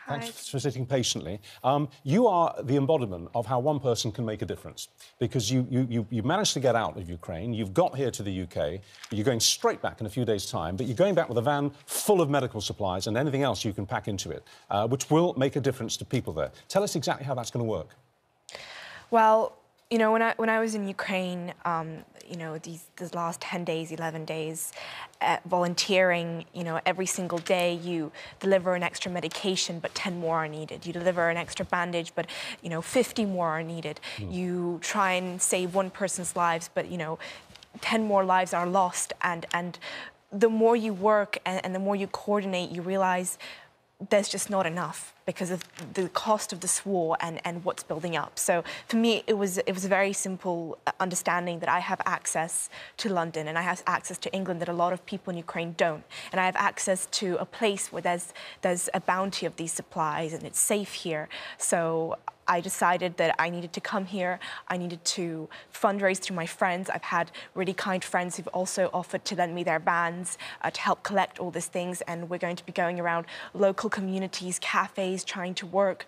Hi. Thanks for sitting patiently. You are the embodiment of how one person can make a difference, because you managed to get out of Ukraine, you've got here to the UK, you're going straight back in a few days' time, but you're going back with a van full of medical supplies and anything else you can pack into it, which will make a difference to people there. Tell us exactly how that's going to work. Well, you know, when I was in Ukraine, you know, these last 10 days, 11 days, volunteering, you know, every single day you deliver an extra medication, but 10 more are needed. You deliver an extra bandage, but, you know, 50 more are needed. You try and save one person's lives, but, you know, 10 more lives are lost. And the more you work and the more you coordinate, you realize there's just not enough because of the cost of this war and what's building up. So for me, it was a very simple understanding that I have access to London and I have access to England that a lot of people in Ukraine don't. And I have access to a place where there's a bounty of these supplies and it's safe here. So I decided that I needed to come here. I needed to fundraise through my friends. I've had really kind friends who've also offered to lend me their vans to help collect all these things. And we're going to be going around local communities, cafes, trying to work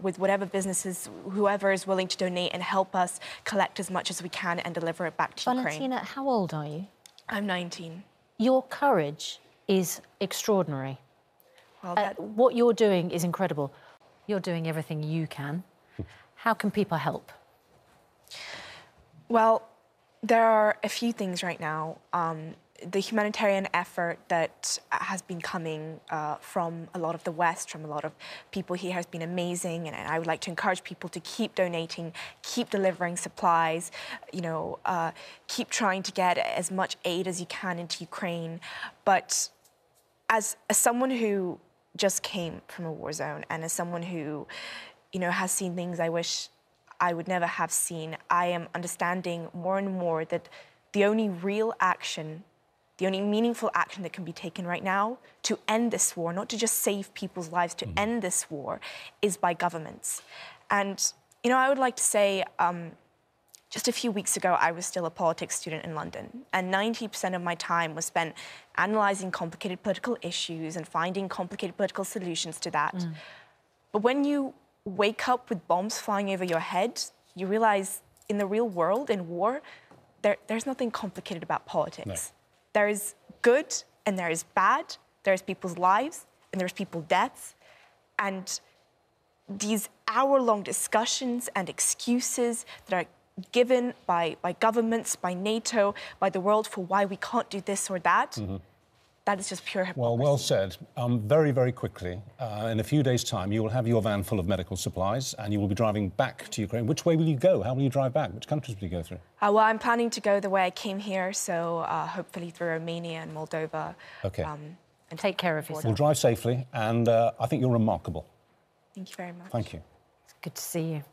with whatever businesses, whoever is willing to donate and help us collect as much as we can and deliver it back to Ukraine. Valentina, how old are you? I'm 19. Your courage is extraordinary. Well, what you're doing is incredible. You're doing everything you can. How can people help? Well, there are a few things right now. The humanitarian effort that has been coming from a lot of the West, from a lot of people here, has been amazing. And I would like to encourage people to keep donating, keep delivering supplies, you know, keep trying to get as much aid as you can into Ukraine. But as someone who just came from a war zone and as someone who, you know, has seen things I wish I would never have seen, I am understanding more and more that the only real action, the only meaningful action that can be taken right now to end this war, not to just save people's lives, to end this war, is by governments. And, you know, I would like to say, just a few weeks ago, I was still a politics student in London, and 90% of my time was spent analysing complicated political issues and finding complicated political solutions to that. But when you wake up with bombs flying over your head, you realize in the real world, in war, there's nothing complicated about politics. No. There is good and there is bad. There's people's lives and there's people's deaths. And these hour-long discussions and excuses that are given by governments, by NATO, by the world for why we can't do this or that, that is just pure hypocrisy. Well said. Very, very quickly, in a few days' time, you will have your van full of medical supplies and you will be driving back to Ukraine. Which way will you go? How will you drive back? Which countries will you go through? Well, I'm planning to go the way I came here, so hopefully through Romania and Moldova. OK. And take care of yourself. Well, drive safely, and I think you're remarkable. Thank you very much. Thank you. It's good to see you.